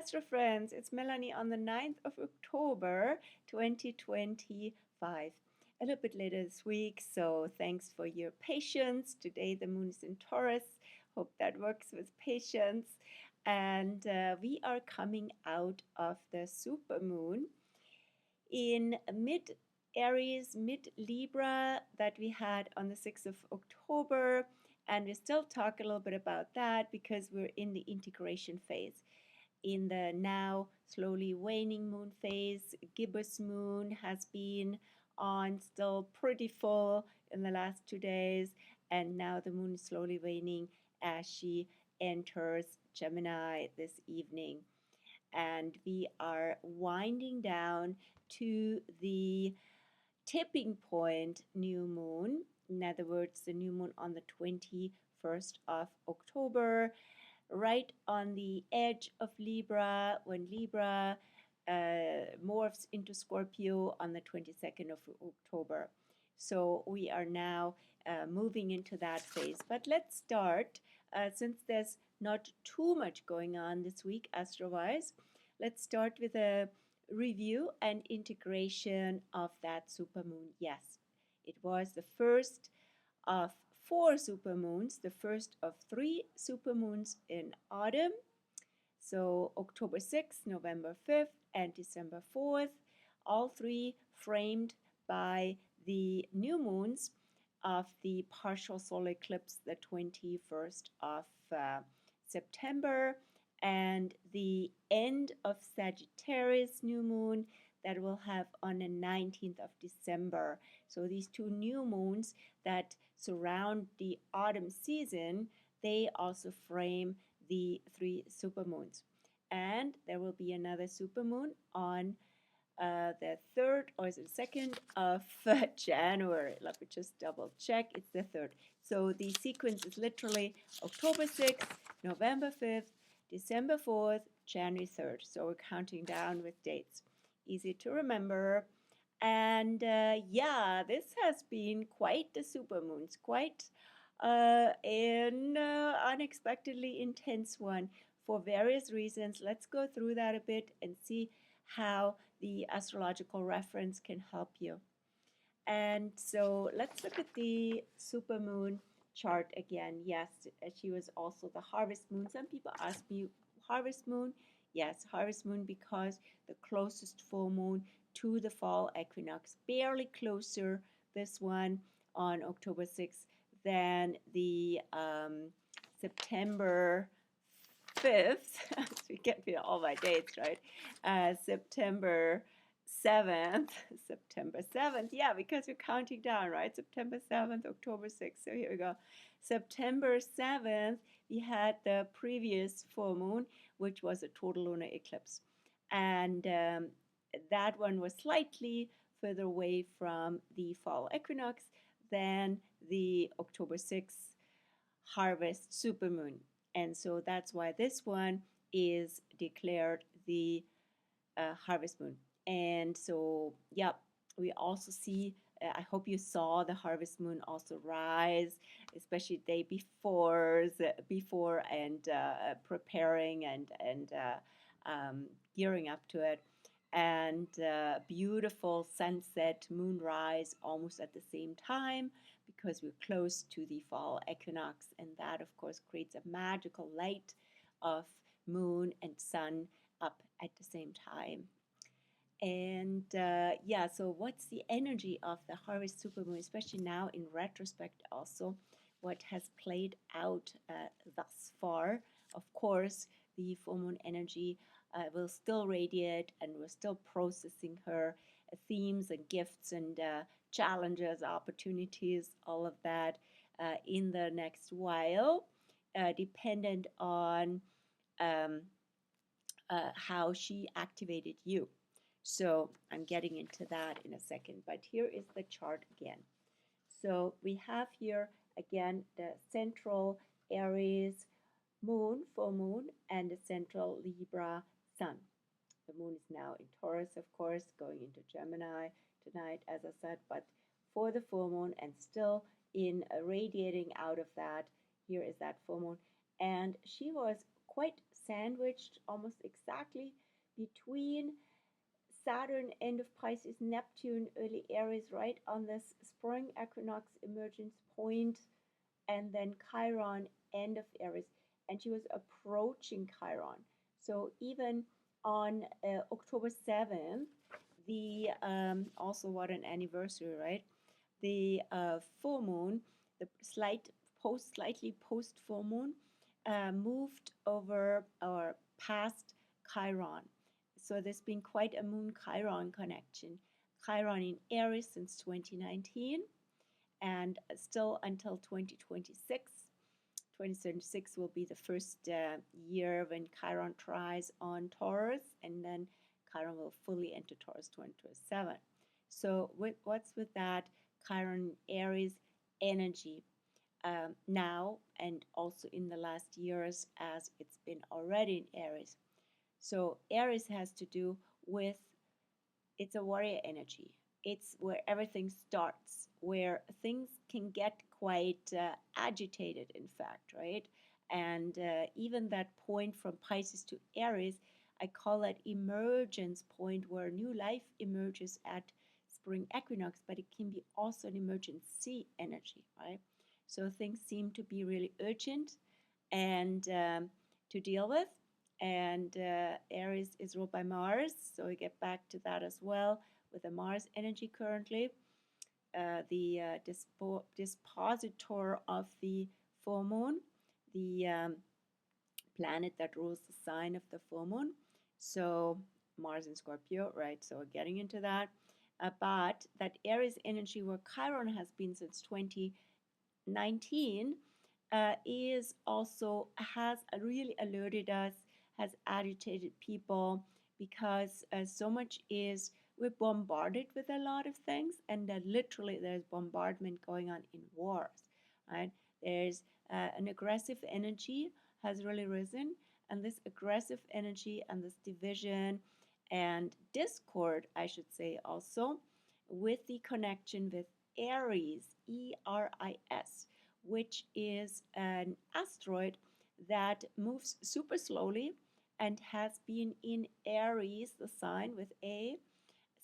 Astro friends, it's Melanie on the 9th of October 2025. A little bit later this week, so thanks for your patience. Today the moon is in Taurus. Hope that works with patience. And we are coming out of the supermoon in mid Aries, mid Libra that we had on the 6th of October. And we still talk a little bit about that because we're in the integration phase. In the now slowly waning moon phase, gibbous moon has been on still pretty full in the last 2 days, and now the moon is slowly waning as she enters Gemini this evening. And we are winding down to the tipping point new moon. In other words, the new moon on the 21st of October, right on the edge of Libra, when Libra morphs into Scorpio on the 22nd of October. So we are now moving into that phase. But let's start, since there's not too much going on this week astro-wise, let's start with a review and integration of that supermoon. Yes, it was the first of 4 supermoons, the first of 3 supermoons in autumn. So October 6th, November 5th, and December 4th, all 3 framed by the new moons of the partial solar eclipse, the 21st of September, and the end of Sagittarius new moon that we'll have on the 19th of December. So these 2 new moons that surround the autumn season, they also frame the 3 supermoons. And there will be another supermoon on the 3rd or is it 2nd of January. Let me just double check. It's the 3rd. So the sequence is literally October 6th, November 5th, December 4th, January 3rd. So we're counting down with dates. Easy to remember. And yeah, this has been quite the supermoons, quite an unexpectedly intense one for various reasons. Let's go through that a bit and see how the astrological reference can help you. And so let's look at the supermoon chart again. Yes, she was also the harvest moon. Some people ask me, harvest moon? Yes, harvest moon because the closest full moon to the fall equinox, barely closer, this one on October 6th, than the September 5th. We get me all my dates, right? September 7th, September 7th, yeah, because we're counting down, right? September 7th, October 6th, so here we go. September 7th, we had the previous full moon, which was a total lunar eclipse. And that one was slightly further away from the fall equinox than the October 6th harvest supermoon. And so that's why this one is declared the harvest moon. And so, yeah, we also see, I hope you saw the harvest moon also rise, especially the day before and preparing and gearing up to it. And beautiful sunset, moonrise almost at the same time because we're close to the fall equinox. And that, of course, creates a magical light of moon and sun up at the same time. And yeah, so what's the energy of the harvest supermoon, especially now in retrospect also, what has played out thus far? Of course, the full moon energy will still radiate and we're still processing her themes and gifts and challenges, opportunities, all of that in the next while, dependent on how she activated you. So I'm getting into that in a second, but here is the chart again. So we have here again the central Aries moon, full moon, and the central Libra sun. The moon is now in Taurus, of course, going into Gemini tonight, as I said, but for the full moon and still in radiating out of that, here is that full moon. And she was quite sandwiched almost exactly between Saturn, end of Pisces, Neptune, early Aries, right on this spring equinox emergence point, and then Chiron, end of Aries. And she was approaching Chiron. So even on October 7th, the also what an anniversary, right? The full moon, the slightly post full moon, moved over or past Chiron. So there's been quite a moon Chiron connection. Chiron in Aries since 2019 and still until 2026. 2026 will be the first year when Chiron tries on Taurus, and then Chiron will fully enter Taurus 2027. So what's with that Chiron Aries energy now and also in the last years as it's been already in Aries? So Aries has to do with, it's a warrior energy. It's where everything starts, where things can get quite agitated, in fact, right? And even that point from Pisces to Aries, I call that emergence point where new life emerges at spring equinox, but it can be also an emergency energy, right? So things seem to be really urgent and to deal with. And Aries is ruled by Mars, so we get back to that as well with the Mars energy currently. The dispositor of the full moon, the planet that rules the sign of the full moon. So Mars in Scorpio, right? So we're getting into that. But that Aries energy where Chiron has been since 2019 is also has really alerted us, has agitated people because so much is we're bombarded with a lot of things, and that literally there's bombardment going on in wars, right? There's an aggressive energy has really risen, and this aggressive energy and this division and discord, I should say, also with the connection with Eris, ERIS, which is an asteroid that moves super slowly and has been in Aries, the sign with A,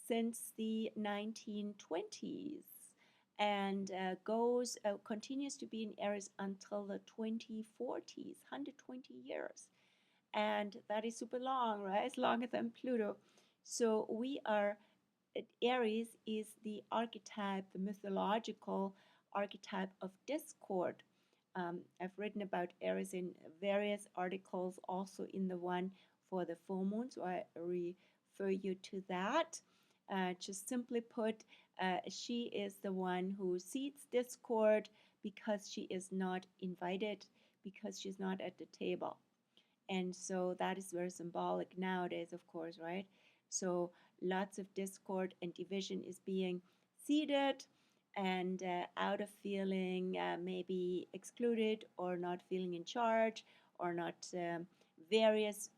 since the 1920s and continues to be in Aries until the 2040s, 120 years. And that is super long, right? It's longer than Pluto. So we are, Aries is the archetype, the mythological archetype of discord. I've written about Aries in various articles, also in the one for the full moon, so I refer you to that. Just simply put, she is the one who seeds discord because she is not invited, because she's not at the table. And so that is very symbolic nowadays, of course, right? So lots of discord and division is being seeded and out of feeling maybe excluded or not feeling in charge or not various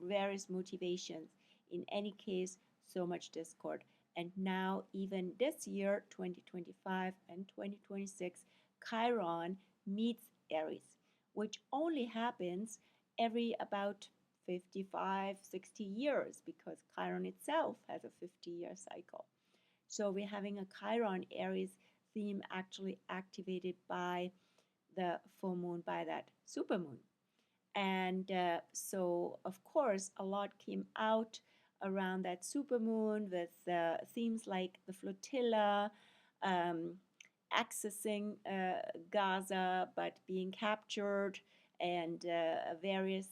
motivations. In any case, so much discord. And now even this year, 2025 and 2026, Chiron meets Aries, which only happens every about 55, 60 years because Chiron itself has a 50-year cycle. So we're having a Chiron Aries theme actually activated by the full moon, by that supermoon. And so, of course, a lot came out around that supermoon with themes like the flotilla, um, accessing Gaza but being captured, and various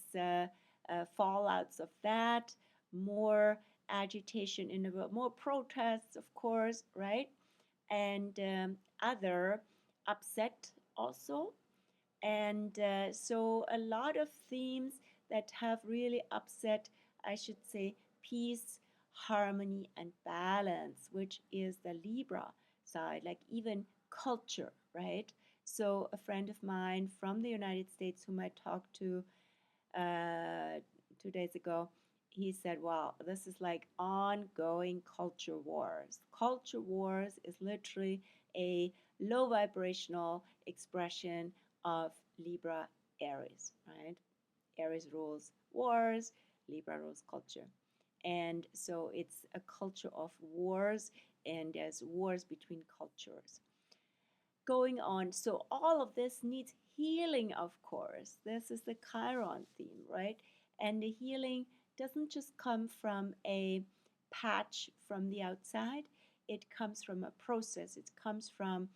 fallouts of that, more agitation in the world, more protests, of course, right? And other upset also. And so a lot of themes that have really upset, I should say, peace, harmony, and balance, which is the Libra side, like even culture, right? So a friend of mine from the United States whom I talked to 2 days ago, he said, wow, this is like ongoing culture wars. Culture wars is literally a low vibrational expression of Libra Aries, right? Aries rules wars, Libra rules culture. And so it's a culture of wars, and there's wars between cultures going on. So all of this needs healing, of course. This is the Chiron theme, right? And the healing doesn't just come from a patch from the outside, it comes from a process. It comes from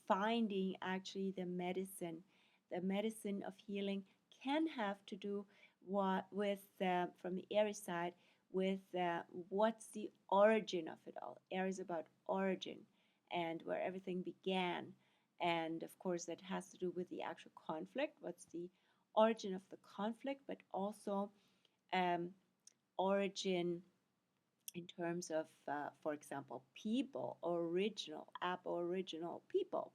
finding actually the medicine. The medicine of healing can have to do with, from the Aries side, with what's the origin of it all. Aries is about origin and where everything began. And of course, that has to do with the actual conflict. What's the origin of the conflict, but also um, origin in terms of, for example, people, aboriginal people.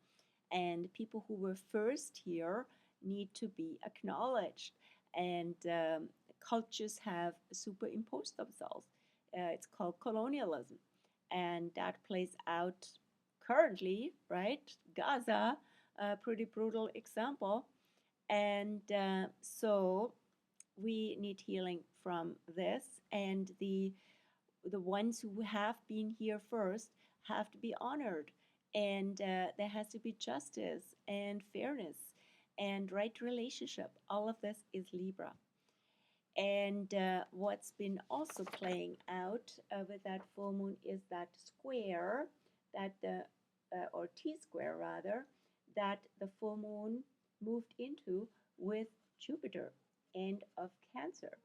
And people who were first here need to be acknowledged. And cultures have superimposed themselves. It's called colonialism. And that plays out currently, right? Gaza, a pretty brutal example. And so we need healing from this. And the ones who have been here first have to be honored. And there has to be justice and fairness and right relationship. All of this is Libra. And what's been also playing out with that full moon is that square, that the or T square rather, that the full moon moved into with Jupiter, end of Cancer.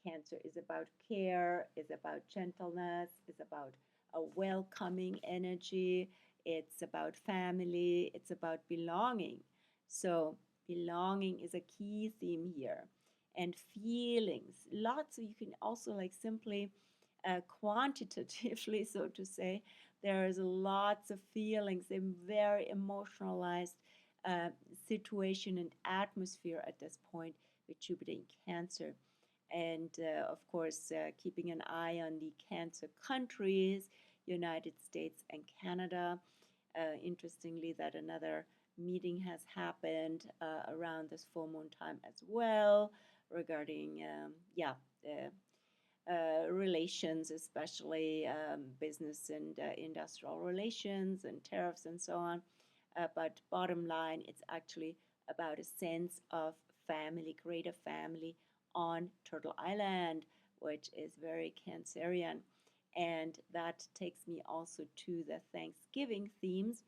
Cancer is about care, is about gentleness, is about a welcoming energy, it's about family, it's about belonging. So, belonging is a key theme here. And feelings, lots of, you can also like simply quantitatively, so to say, there's lots of feelings, a very emotionalized situation and atmosphere at this point with Jupiter in Cancer. And of course, keeping an eye on the Cancer countries, United States and Canada. Interestingly, that another meeting has happened around this full moon time as well regarding, relations, especially business and industrial relations and tariffs and so on. But bottom line, it's actually about a sense of family, greater family on Turtle Island, which is very Cancerian. And that takes me also to the Thanksgiving themes.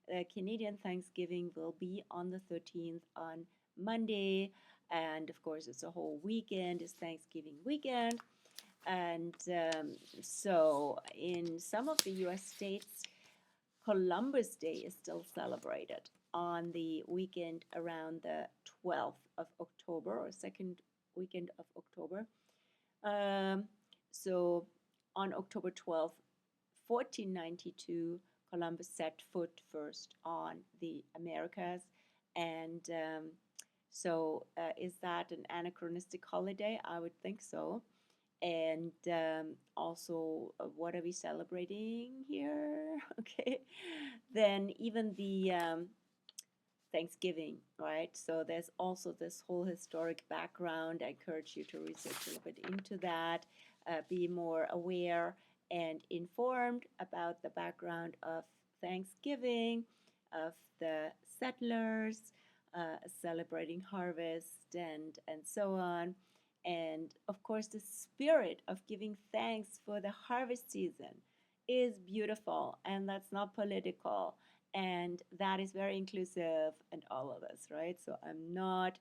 The Canadian Thanksgiving will be on the 13th on Monday. And of course, it's a whole weekend, it's Thanksgiving weekend. And so in some of the US states, Columbus Day is still celebrated on the weekend around the 12th of October or second weekend of October. So on October 12th, 1492, Columbus set foot first on the Americas. And so is that an anachronistic holiday? I would think so. And also, what are we celebrating here? Okay, then even the Thanksgiving, right? So there's also this whole historic background. I encourage you to research a little bit into that, be more aware and informed about the background of Thanksgiving, of the settlers, celebrating harvest and so on. And of course, the spirit of giving thanks for the harvest season is beautiful, and that's not political, and that is very inclusive and all of this, right? So I'm not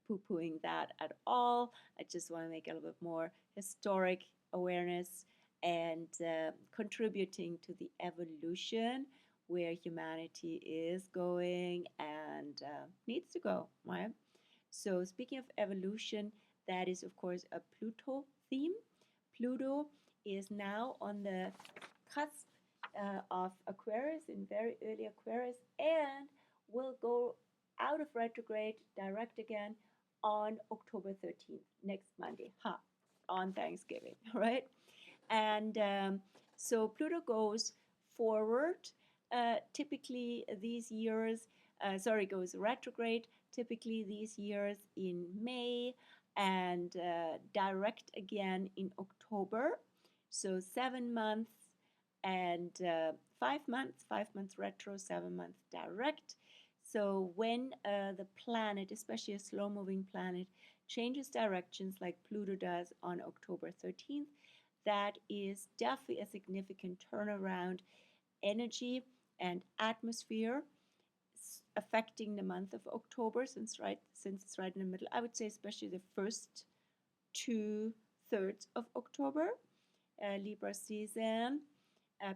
poo-pooing that at all. I just want to make a little bit more historic awareness and contributing to the evolution where humanity is going and needs to go, right? So speaking of evolution, that is, of course, a Pluto theme. Pluto is now on the cusp of Aquarius, in very early Aquarius, and will go out of retrograde direct again on October 13th, next Monday, on Thanksgiving, right? And so Pluto goes forward, typically these years, goes retrograde, typically these years in May, and direct again in October. So 7 months and 5 months, 5 months retro, 7 months direct. So when the planet, especially a slow moving planet, changes directions like Pluto does on October 13th, that is definitely a significant turnaround energy and atmosphere affecting the month of October, since it's right in the middle. I would say especially the first 2/3 of October, Libra season,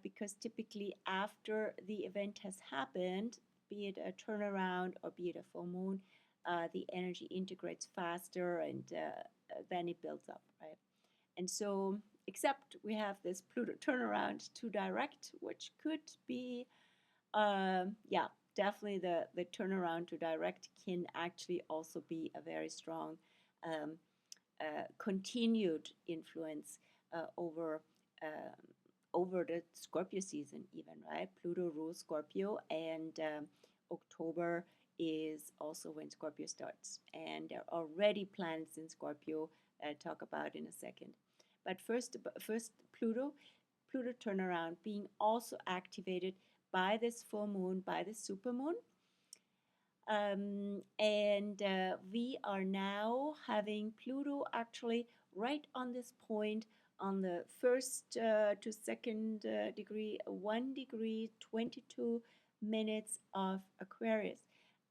because typically after the event has happened, be it a turnaround or be it a full moon, the energy integrates faster and then it builds up, right? And so, except we have this Pluto turnaround to direct, which could be, yeah, definitely the turnaround to direct can actually also be a very strong um, continued influence over over the Scorpio season, even, right? Pluto rules Scorpio, and October is also when Scorpio starts. And there are already planets in Scorpio that I'll talk about in a second. But first Pluto turnaround being also activated by this full moon, by the supermoon. And we are now having Pluto actually right on this point on the first to second degree, 1 degree, 22 minutes of Aquarius.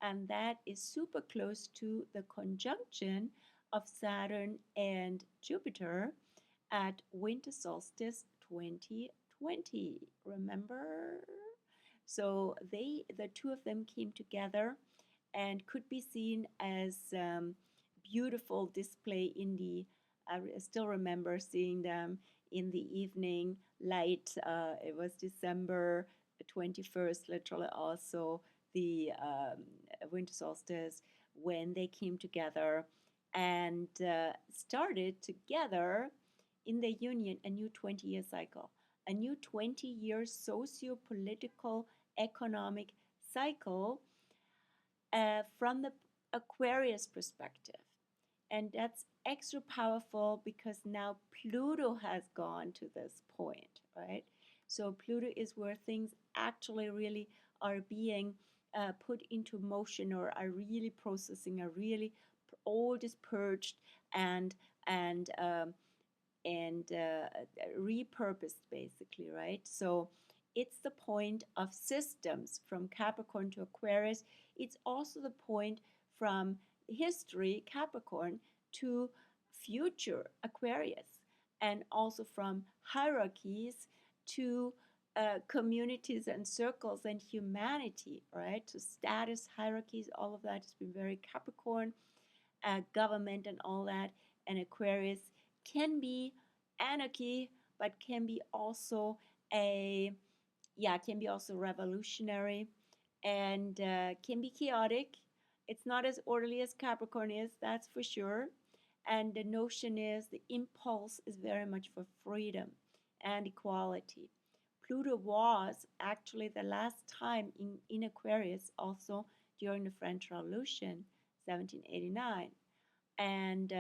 And that is super close to the conjunction of Saturn and Jupiter at Winter Solstice 2020. Remember? So the two of them came together and could be seen as beautiful display in the. I still remember seeing them in the evening light. It was December 21st, literally also the winter solstice, when they came together and started together in the union a new 20-year cycle, a new 20-year socio-political economic cycle from the Aquarius perspective. And that's extra powerful because now Pluto has gone to this point, right? So Pluto is where things actually really are being put into motion, or are really processing, are really old is purged and and um, and repurposed, basically, right? So it's the point of systems from Capricorn to Aquarius. It's also the point from history, Capricorn, to future, Aquarius, and also from hierarchies to communities and circles and humanity, right? So status, hierarchies, all of that has been very Capricorn, government and all that. And Aquarius can be anarchy, but can be also revolutionary, and can be chaotic. It's not as orderly as Capricorn is, that's for sure. And the notion is, the impulse is very much for freedom and equality. Pluto was actually the last time in Aquarius, also during the French Revolution, 1789. And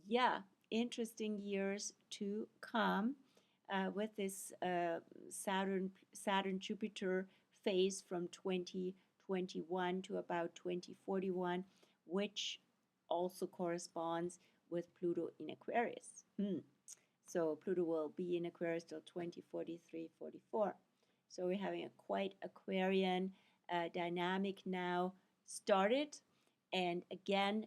yeah, interesting years to come with this Saturn Jupiter phase from 2021 to about 2041, which also corresponds with Pluto in Aquarius. So Pluto will be in Aquarius till 2043, 44. So we're having a quite Aquarian dynamic now started, and again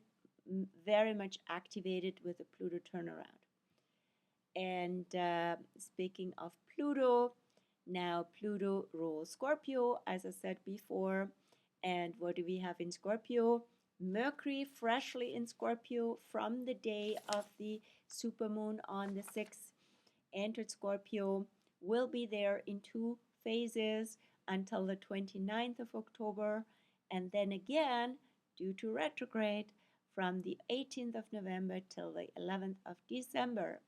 very much activated with the Pluto turnaround. And speaking of Pluto, now Pluto rules Scorpio, as I said before. And what do we have in Scorpio? Mercury freshly in Scorpio from the day of the supermoon on the 6th, entered Scorpio, will be there in 2 phases until the 29th of October, and then again, due to retrograde, from the 18th of November till the 11th of December.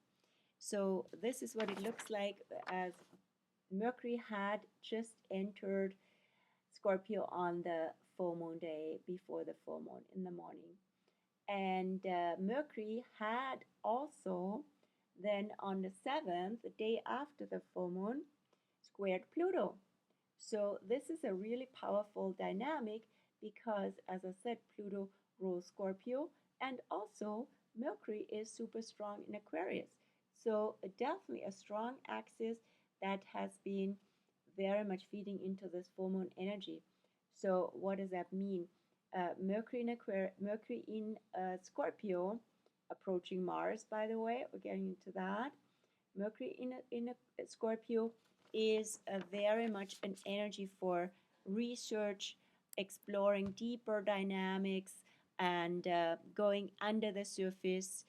So this is what it looks like, as Mercury had just entered Scorpio on the full moon day, before the full moon in the morning. And Mercury had also then on the 7th, the day after the full moon, squared Pluto. So this is a really powerful dynamic because, as I said, Pluto rules Scorpio, and also Mercury is super strong in Aquarius. So definitely a strong axis that has been very much feeding into this full moon energy. So what does that mean? Mercury in Scorpio, approaching Mars. By the way, we're getting into that. Mercury in a Scorpio is very much an energy for research, exploring deeper dynamics, and going under the surface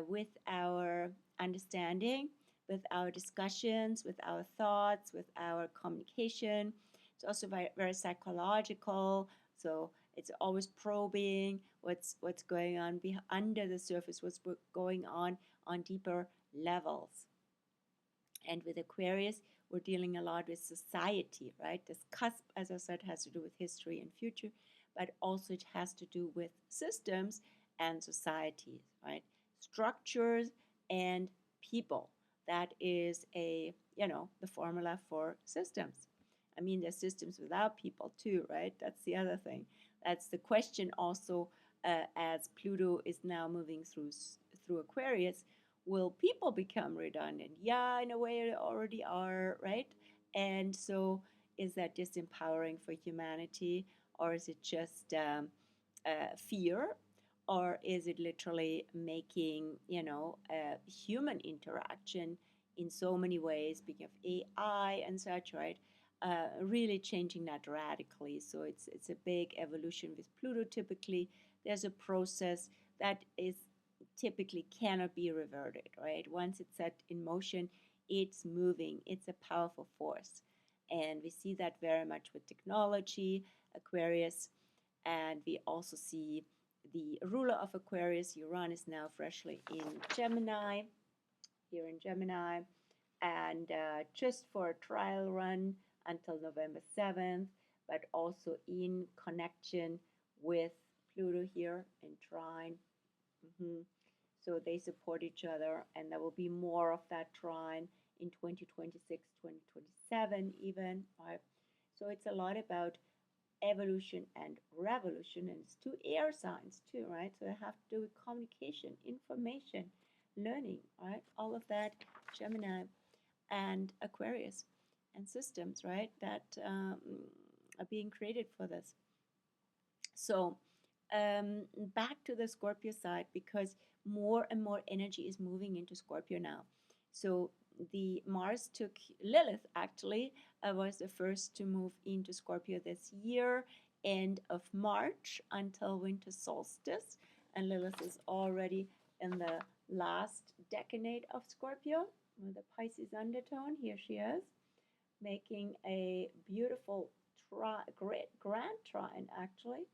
with our understanding, with our discussions, with our thoughts, with our communication. It's also very, very psychological. So it's always probing what's going on under the surface, what's going on deeper levels. And with Aquarius, we're dealing a lot with society, right? This cusp, as I said, has to do with history and future, but also it has to do with systems and societies, right? Structures and people. That is the formula for systems. I mean, there's systems without people too, right? That's the other thing. That's the question also, as Pluto is now moving through Aquarius. Will people become redundant? Yeah, in a way they already are, right? And so is that disempowering for humanity, or is it just fear, or is it literally making human interaction in so many ways, speaking of AI and such, right? Really changing that radically. So it's a big evolution with Pluto. Typically, there's a process that is typically cannot be reverted, right? Once it's set in motion, it's moving. It's a powerful force. And we see that very much with technology, Aquarius, and we also see the ruler of Aquarius, Uranus, now freshly in Gemini, here in Gemini, and just for a trial run until November 7th, but also in connection with Pluto here in trine. So they support each other, and there will be more of that trine in 2026, 2027 even, right? So it's a lot about evolution and revolution, and it's two air signs too, right? So they have to do with communication, information, learning, right? All of that, Gemini and Aquarius, and systems, right, that are being created for this. So back to the Scorpio side, because more and more energy is moving into Scorpio now. So the Mars took Lilith, actually was the first to move into Scorpio this year, end of March until Winter Solstice, and Lilith is already in the last decanate of Scorpio with the Pisces undertone. Here she is, making a beautiful great grand trine, actually,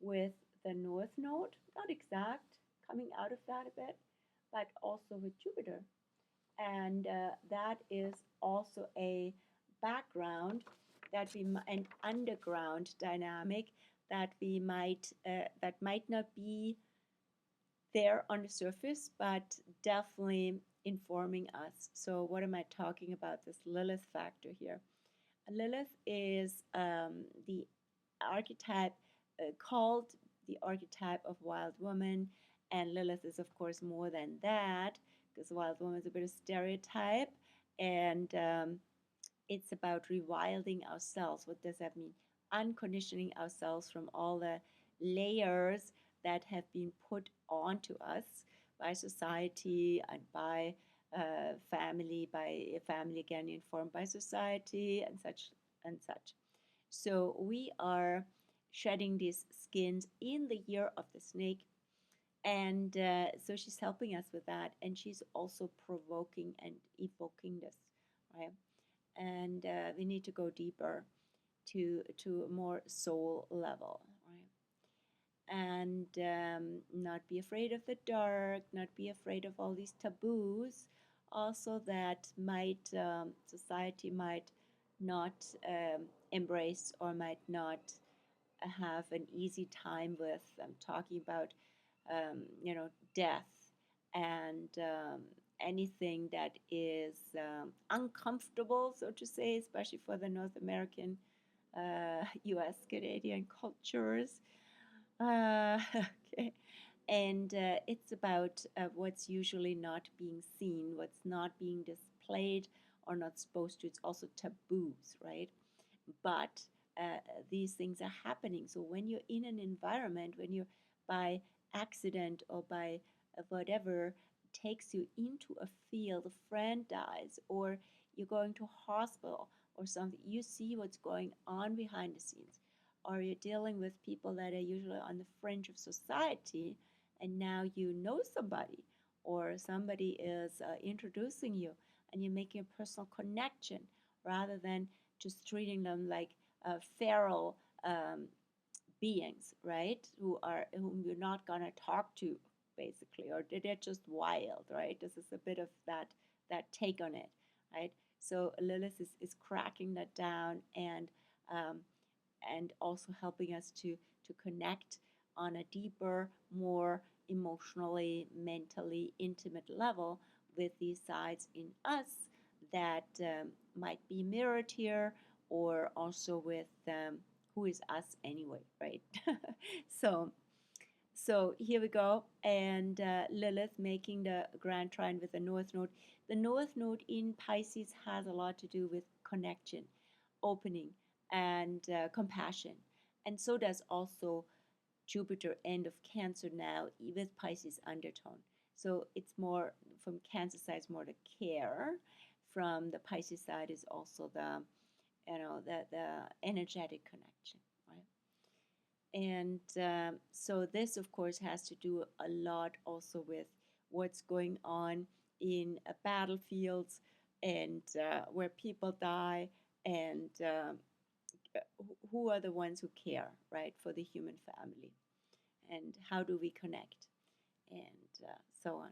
with the North Node, not exact, coming out of that a bit, but also with Jupiter. And that is also a background an underground dynamic that might not be there on the surface, but definitely informing us. So what am I talking about? This Lilith factor here. Lilith is the archetype called the archetype of wild woman, and Lilith is of course more than that, because wild woman is a bit of stereotype, and it's about rewilding ourselves. What does that mean? Unconditioning ourselves from all the layers that have been put onto us by society and by family again informed by society and such and such. So we are shedding these skins in the year of the snake, and so she's helping us with that, and she's also provoking and evoking this, right? And we need to go deeper to a more soul level, right? And not be afraid of the dark, not be afraid of all these taboos, also that society might not embrace or might not have an easy time with. I'm talking about death and anything that is uncomfortable, so to say, especially for the North American, US, Canadian cultures. Okay. And it's about what's usually not being seen, what's not being displayed or not supposed to. It's also taboos, right? But these things are happening. So when you're in an environment, when you by accident or by whatever takes you into a field, a friend dies, or you're going to hospital or something, you see what's going on behind the scenes. Or you're dealing with people that are usually on the fringe of society, and now you know somebody, or somebody is introducing you, and you're making a personal connection rather than just treating them like feral beings, right? Whom you're not gonna talk to, basically, or they're just wild, right? This is a bit of that take on it, right? So Lilith is cracking that down um, and also helping us to connect on a deeper, more emotionally, mentally intimate level with these sides in us that might be mirrored here, or also with who is us anyway, right? so so here we go, and Lilith making the grand trine with the North Node. The North Node in Pisces has a lot to do with connection, opening, and compassion. And so does also Jupiter, end of Cancer now, with Pisces undertone. So it's more from Cancer side, it's more the care. From the Pisces side is also the energetic connection, right? And so this, of course, has to do a lot also with what's going on in battlefields and where people die, and who are the ones who care, right, for the human family, and how do we connect, and so on.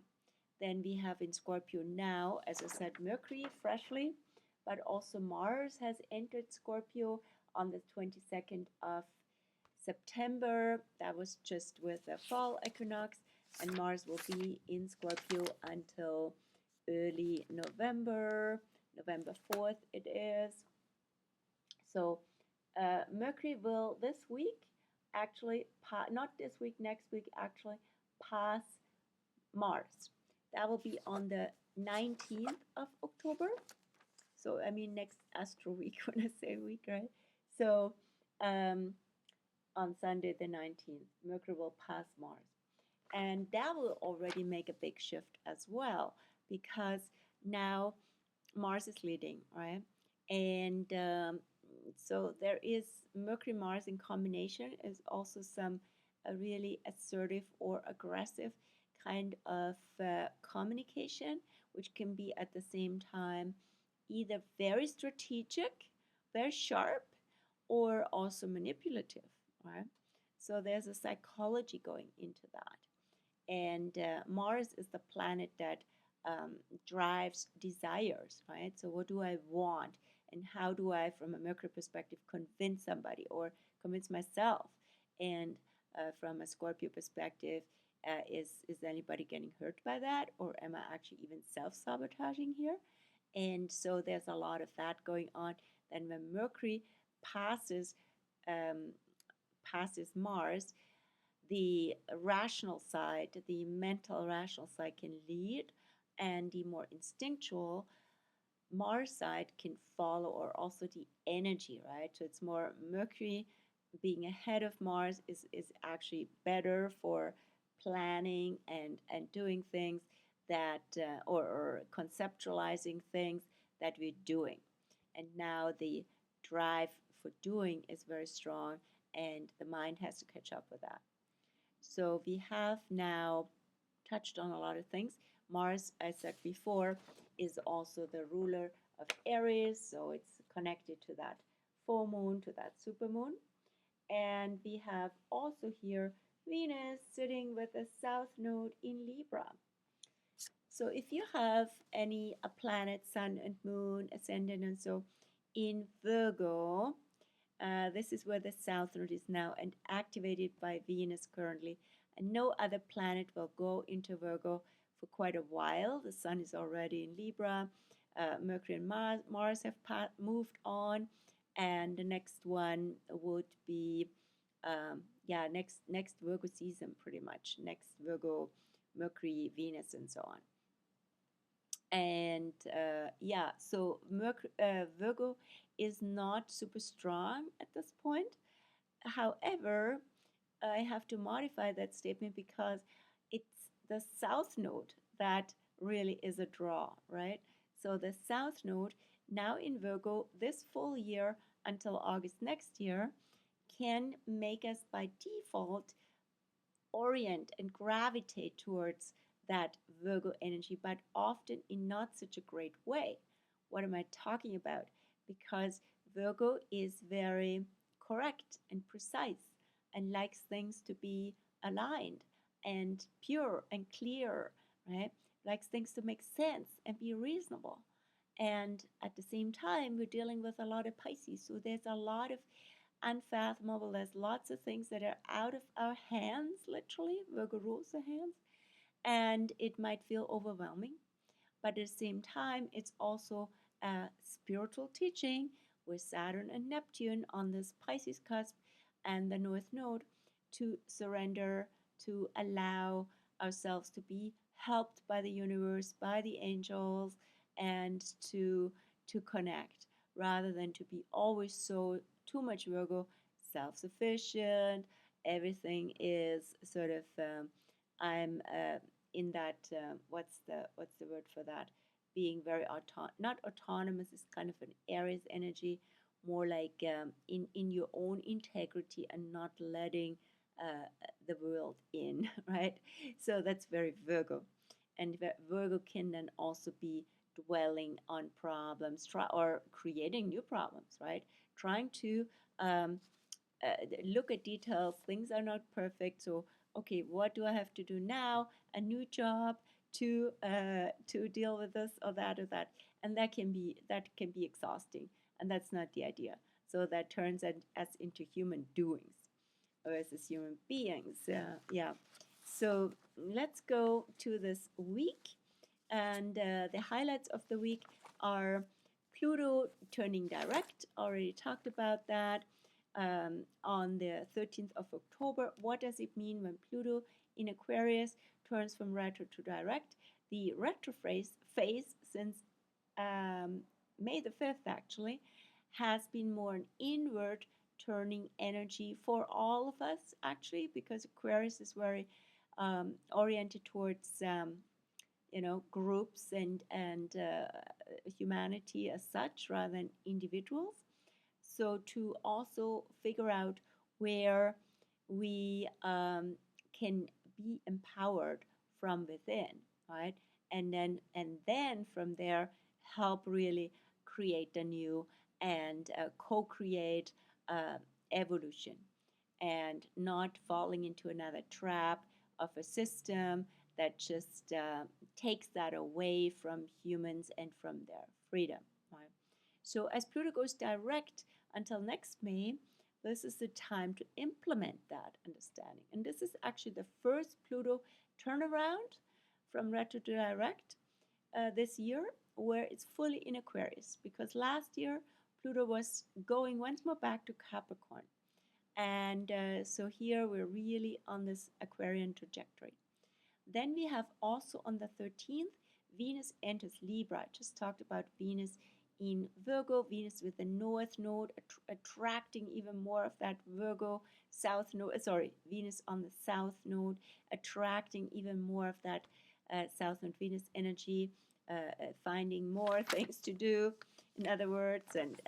Then we have in Scorpio now, as I said, Mercury freshly, but also Mars has entered Scorpio on the 22nd of September. That was just with the fall equinox, and Mars will be in Scorpio until early November, November 4th it is. So Mercury will this week actually, not this week, next week actually, pass Mars. That will be on the 19th of October. So, I mean, next Astro week, when I say week, right? So, on Sunday the 19th, Mercury will pass Mars. And that will already make a big shift as well, because now Mars is leading, right? And so there is Mercury Mars in combination is also some really assertive or aggressive kind of communication, which can be at the same time either very strategic, very sharp, or also manipulative, right? So there's a psychology going into that. And Mars is the planet that drives desires, right? So what do I want? And how do I, from a Mercury perspective, convince somebody or convince myself? And from a Scorpio perspective, is anybody getting hurt by that? Or am I actually even self-sabotaging here? And so there's a lot of that going on. Then when Mercury passes passes Mars, the rational side, the mental rational side can lead, and the more instinctual Mars side can follow, or also the energy, right? So it's more Mercury being ahead of Mars is actually better for planning and doing things that, or conceptualizing things that we're doing. And now the drive for doing is very strong, and the mind has to catch up with that. So we have now touched on a lot of things. Mars, I said before, is also the ruler of ERIS, so it's connected to that full moon, to that supermoon. And we have also here Venus sitting with a south node in Libra. So if you have any a planet, sun and moon, ascendant and so in Virgo, this is where the south node is now and activated by Venus currently. and no other planet will go into Virgo for quite a while. The Sun is already in Libra. Mercury and Mars have moved on, and the next one would be yeah, next Virgo season, pretty much next Virgo, Mercury, Venus, and so on. And yeah, so Virgo is not super strong at this point. However, I have to modify that statement because it's the south node that really is a draw, right? So the south node now in Virgo this full year until August next year can make us by default orient and gravitate towards that Virgo energy, but often in not such a great way. What am I talking about? Because Virgo is very correct and precise and likes things to be aligned and pure and clear, right? Likes things to make sense and be reasonable. And at the same time, we're dealing with a lot of Pisces. So there's a lot of unfathomable. There's lots of things that are out of our hands, literally. Virgo rules the hands. And it might feel overwhelming. But at the same time, it's also a spiritual teaching with Saturn and Neptune on this Pisces cusp and the North Node to surrender, to allow ourselves to be helped by the universe, by the angels, and to connect rather than to be always so too much Virgo, self-sufficient. Everything is sort of I'm in that what's the word for that? Being very not autonomous is kind of an Aries energy, more like in your own integrity and not letting the world in, right? So that's very Virgo, and Virgo can then also be dwelling on problems, or creating new problems, right? Trying to look at details. Things are not perfect, so okay, what do I have to do now? A new job to deal with this or that, and that can be exhausting, and that's not the idea. So that turns us into human doings versus human beings. Yeah. So let's go to this week, and the highlights of the week are Pluto turning direct. Already talked about that on the 13th of October. What does it mean when Pluto in Aquarius turns from retro to direct? The retro phase since May the 5th actually has been more an inward turning energy for all of us actually, because Aquarius is very oriented towards groups and humanity as such rather than individuals. So to also figure out where we can be empowered from within, right? And then from there help really create a new and co-create evolution, and not falling into another trap of a system that just takes that away from humans and from their freedom. Right? So as Pluto goes direct until next May, this is the time to implement that understanding. And this is actually the first Pluto turnaround from retro to direct this year, where it's fully in Aquarius, because last year Pluto was going once more back to Capricorn. And so here we're really on this Aquarian trajectory. Then we have also on the 13th, Venus enters Libra. I just talked about Venus in Virgo, Venus with the North Node attracting even more of that Virgo South Node, Venus on the South Node attracting even more of that South Node Venus energy, finding more things to do, in other words, and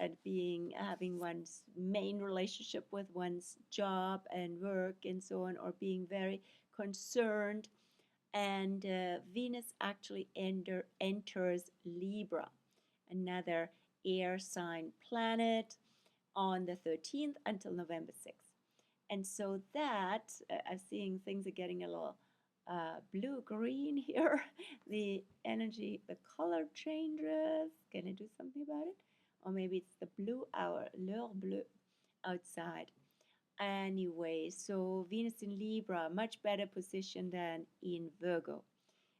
having one's main relationship with one's job and work and so on, or being very concerned. And Venus actually enters Libra, another air sign planet, on the 13th until November 6th. And so that, I'm seeing things are getting a little blue-green here. The energy, the color changes. Can I do something about it? Or maybe it's the blue hour, l'heure bleue outside. Anyway, so Venus in Libra, much better position than in Virgo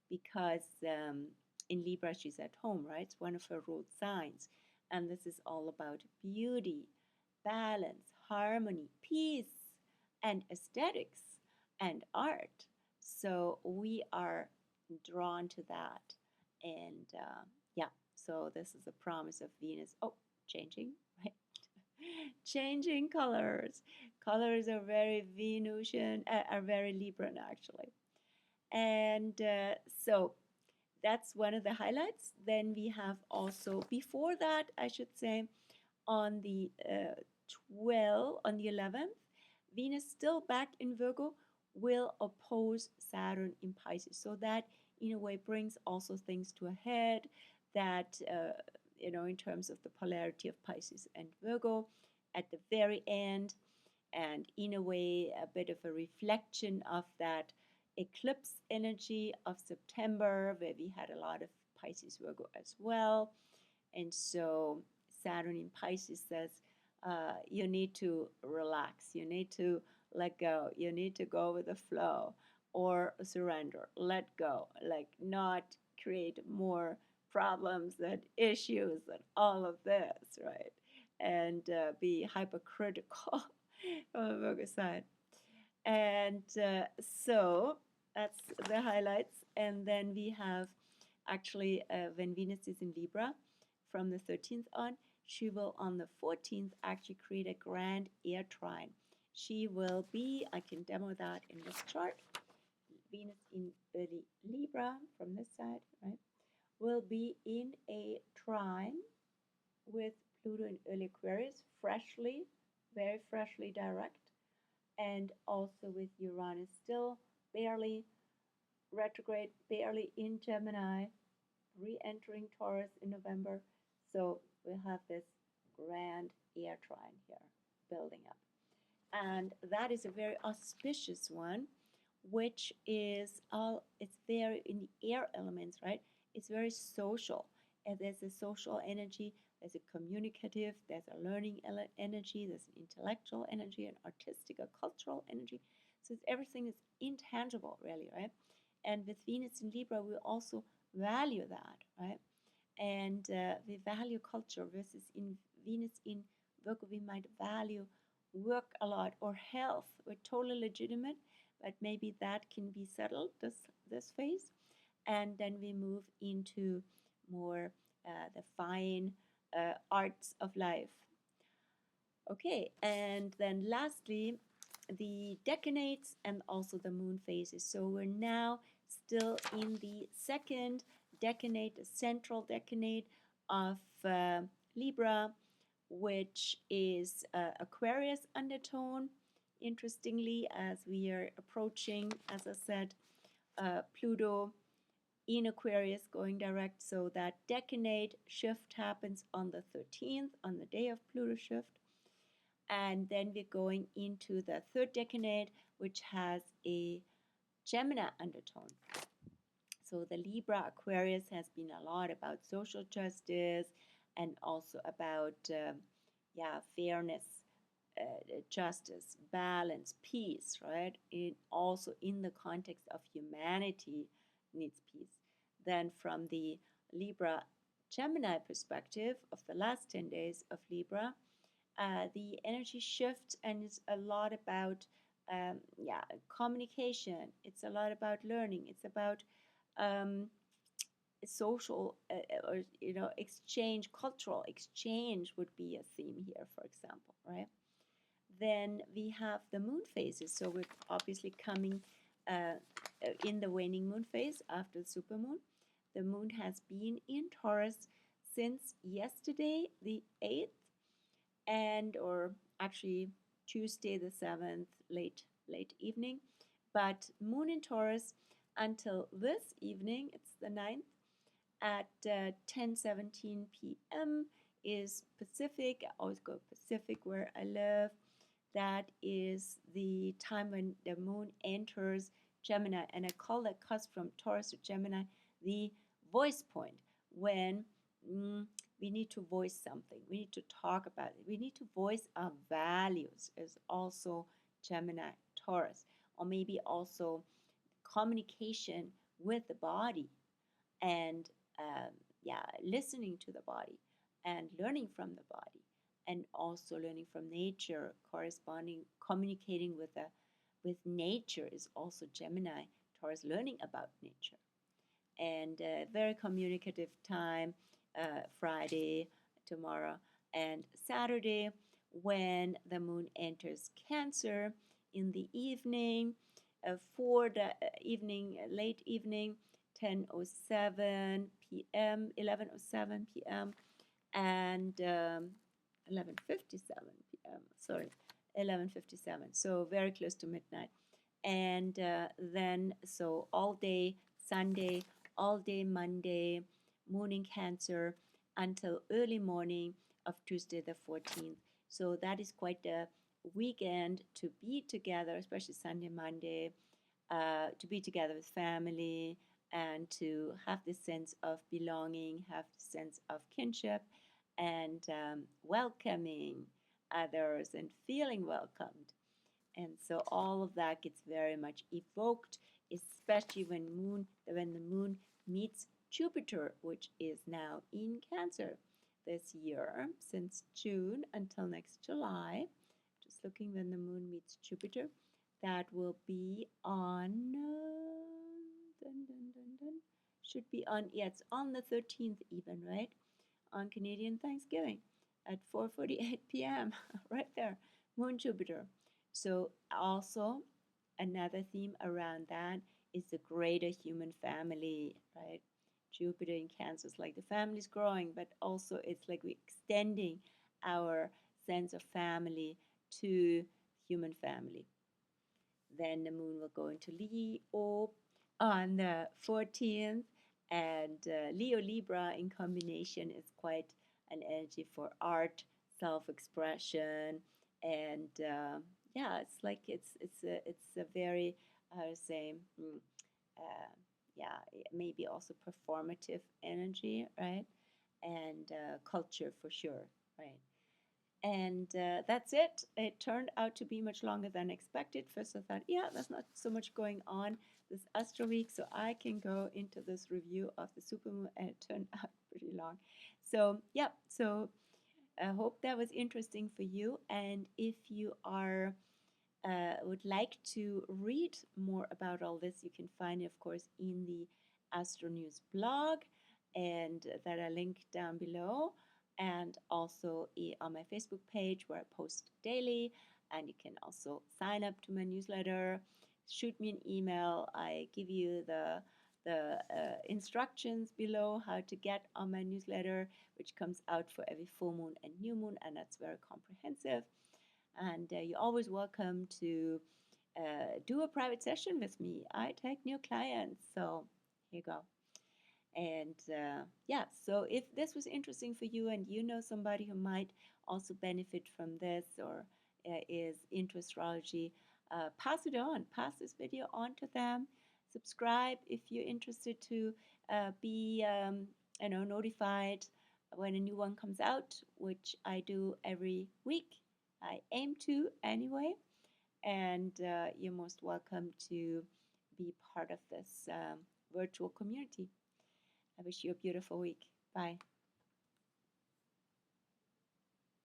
because in Libra she's at home, right? It's one of her ruled signs. And this is all about beauty, balance, harmony, peace, and aesthetics and art. So we are drawn to that. And yeah, so this is a promise of Venus. Oh, changing, right? Changing colors. Colors are very Venusian, are very Libran actually. And so that's one of the highlights. Then we have also, before that, I should say, on the 11th, Venus still back in Virgo will oppose Saturn in Pisces. So that in a way brings also things to a head that, in terms of the polarity of Pisces and Virgo at the very end, and in a way, a bit of a reflection of that eclipse energy of September, where we had a lot of Pisces Virgo as well. And so Saturn in Pisces says you need to relax, you need to let go, you need to go with the flow or surrender, let go, like not create more problems and issues and all of this, right? And be hypercritical on the Virgo side. And so that's the highlights. And then we have actually when Venus is in Libra from the 13th on, she will on the 14th actually create a grand air trine. She will be, I can demo that in this chart, Venus in early Libra from this side, right, will be in a trine with Pluto in early Aquarius, freshly, very freshly direct, and also with Uranus still barely retrograde, barely in Gemini, re-entering Taurus in November. So we'll have this grand air trine here building up. And that is a very auspicious one, which is all, it's very in the air elements, right? It's very social. And there's a social energy, there's a communicative, there's a learning energy, there's an intellectual energy, an artistic, a cultural energy. So it's, everything is intangible, really, right? And with Venus in Libra, we also value that, right? And we value culture versus in Venus in Virgo, we might value work a lot or health. We're totally legitimate, but maybe that can be settled this phase. And then we move into more the fine arts of life. Okay, and then lastly, the decanates and also the moon phases. So we're now still in the second decanate, the central decanate of Libra, which is Aquarius undertone. Interestingly, as we are approaching, as I said, Pluto in Aquarius going direct, so that decanate shift happens on the 13th, on the day of Pluto shift. And then we're going into the third decanate, which has a Gemini undertone. So the Libra Aquarius has been a lot about social justice and also about fairness, justice, balance, peace, right? Also in the context of humanity needs peace. Then from the Libra Gemini perspective of the last 10 days of Libra, the energy shifts and it's a lot about communication. It's a lot about learning. It's about social or exchange, cultural exchange would be a theme here, for example, right? Then we have the moon phases. So we're obviously coming in the waning moon phase after the supermoon. The moon has been in Taurus since yesterday, the 8th, and or actually Tuesday the 7th, late evening. But moon in Taurus until this evening, it's the 9th, at 10:17 p.m. is Pacific. I always go Pacific where I live. That is the time when the moon enters Gemini, and I call that cusp from Taurus to Gemini the voice point, when we need to voice something. We need to talk about it. We need to voice our values is also Gemini, Taurus, or maybe also communication with the body and yeah, listening to the body and learning from the body and also learning from nature, corresponding, communicating with nature is also Gemini, Taurus, learning about nature. And very communicative time, Friday, tomorrow, and Saturday, when the moon enters Cancer in the evening, for the evening, late evening, 10:07 p.m., 11:07 p.m., and 11:57 p.m. Sorry, 11:57. So very close to midnight. And then, so all day Sunday, all day Monday, moon in Cancer until early morning of Tuesday the 14th. So that is quite a weekend to be together, especially Sunday, Monday, to be together with family and to have this sense of belonging, have the sense of kinship and welcoming others and feeling welcomed. And so all of that gets very much evoked, especially when the moon meets Jupiter, which is now in Cancer this year, since June until next July. Just looking when the moon meets Jupiter. That will be on, should be on, yeah, it's on the 13th even, right? On Canadian Thanksgiving at 4:48 p.m. right there, Moon Jupiter. So also another theme around that is the greater human family, right? Jupiter in Cancer is like the family's growing, but also it's like we're extending our sense of family to human family. Then the moon will go into Leo on the 14th, and Leo Libra in combination is quite an energy for art, self-expression, and yeah, it's like it's a very how to say yeah, maybe also performative energy, right? And culture for sure, right? And that's it. It turned out to be much longer than expected. First, I thought, yeah, there's not so much going on this Astro Week, so I can go into this review of the supermoon, and it turned out pretty long. So, yeah, so I hope that was interesting for you. And if you are would like to read more about all this, you can find it, of course, in the Astro News blog, and that I link down below, and also on my Facebook page where I post daily. And you can also sign up to my newsletter, shoot me an email. I give you the instructions below how to get on my newsletter, which comes out for every full moon and new moon, and that's very comprehensive. And you're always welcome to do a private session with me. I take new clients, so here you go. And yeah, so if this was interesting for you and you know somebody who might also benefit from this or is into astrology, pass it on. Pass this video on to them. Subscribe if you're interested to be notified when a new one comes out, which I do every week. I aim to anyway. And you're most welcome to be part of this virtual community. I wish you a beautiful week. Bye.